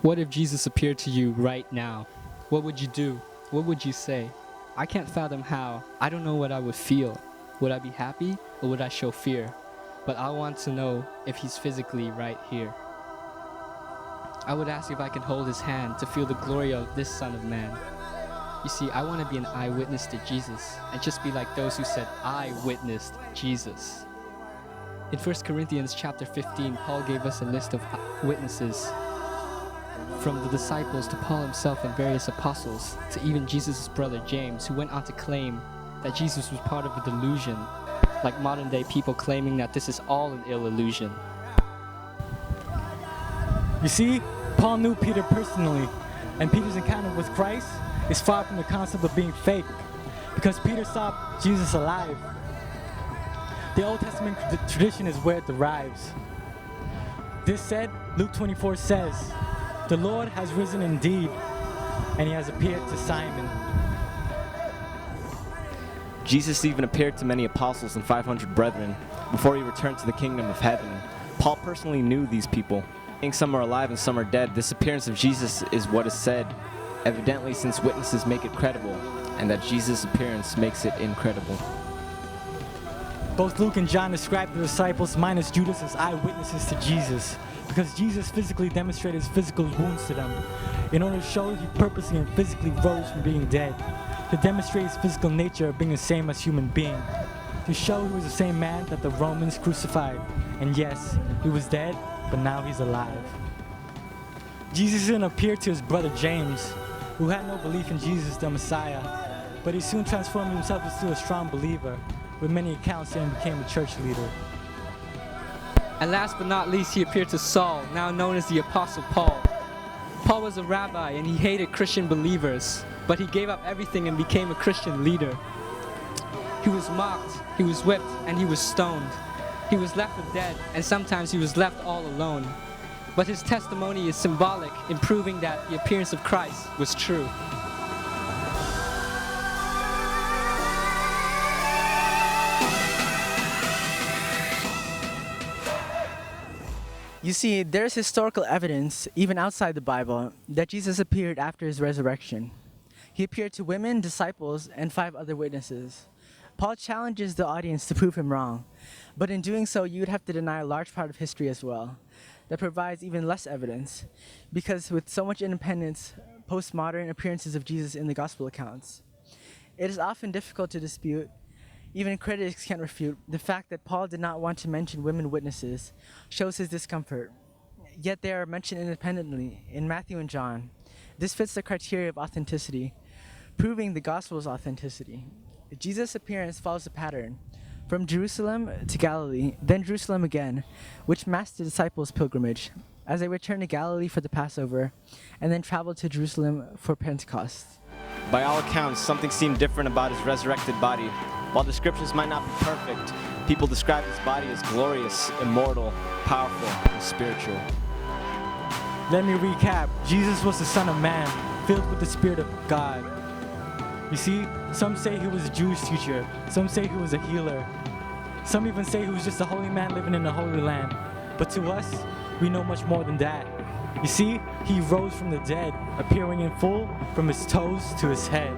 What if Jesus appeared to you right now? What would you do? What would you say? I can't fathom how. I don't know what I would feel. Would I be happy or would I show fear? But I want to know if he's physically right here. I would ask if I can hold his hand to feel the glory of this Son of Man. You see, I want to be an eyewitness to Jesus and just be like those who said, I witnessed Jesus. In 1 Corinthians chapter 15, Paul gave us a list of witnesses, from the disciples to Paul himself and various apostles, to even Jesus' brother James, who went on to claim that Jesus was part of a delusion, like modern day people claiming that this is all an ill illusion. You see, Paul knew Peter personally, and Peter's encounter with Christ is far from the concept of being fake, because Peter saw Jesus alive. The Old Testament tradition is where it derives. This said, Luke 24 says, "The Lord has risen indeed, and he has appeared to Simon." Jesus even appeared to many apostles and 500 brethren before he returned to the kingdom of heaven. Paul personally knew these people. Being some are alive and some are dead, this appearance of Jesus is what is said, evidently since witnesses make it credible, and that Jesus' appearance makes it incredible. Both Luke and John describe the disciples minus Judas as eyewitnesses to Jesus, because Jesus physically demonstrated his physical wounds to them in order to show he purposely and physically rose from being dead, to demonstrate his physical nature of being the same as human being, to show he was the same man that the Romans crucified. And yes, he was dead, but now he's alive. Jesus then appeared to his brother James, who had no belief in Jesus the Messiah, but he soon transformed himself into a strong believer, with many accounts saying he became a church leader. And last but not least, he appeared to Saul, now known as the Apostle Paul. Paul was a rabbi and he hated Christian believers, but he gave up everything and became a Christian leader. He was mocked, he was whipped, and he was stoned. He was left for dead, and sometimes he was left all alone. But his testimony is symbolic in proving that the appearance of Christ was true. You see, there's historical evidence, even outside the Bible, that Jesus appeared after his resurrection. He appeared to women, disciples, and 5 other witnesses. Paul challenges the audience to prove him wrong, but in doing so, you would have to deny a large part of history as well, that provides even less evidence, because with so much independence, postmodern appearances of Jesus in the gospel accounts, it is often difficult to dispute. Even critics can't refute the fact that Paul did not want to mention women witnesses shows his discomfort. Yet they are mentioned independently in Matthew and John. This fits the criteria of authenticity, proving the gospel's authenticity. Jesus' appearance follows a pattern, from Jerusalem to Galilee, then Jerusalem again, which matched the disciples' pilgrimage, as they returned to Galilee for the Passover, and then traveled to Jerusalem for Pentecost. By all accounts, something seemed different about his resurrected body. While descriptions might not be perfect, people describe his body as glorious, immortal, powerful, and spiritual. Let me recap. Jesus was the Son of Man, filled with the Spirit of God. You see, some say he was a Jewish teacher. Some say he was a healer. Some even say he was just a holy man living in the Holy Land. But to us, we know much more than that. You see, he rose from the dead, appearing in full from his toes to his head.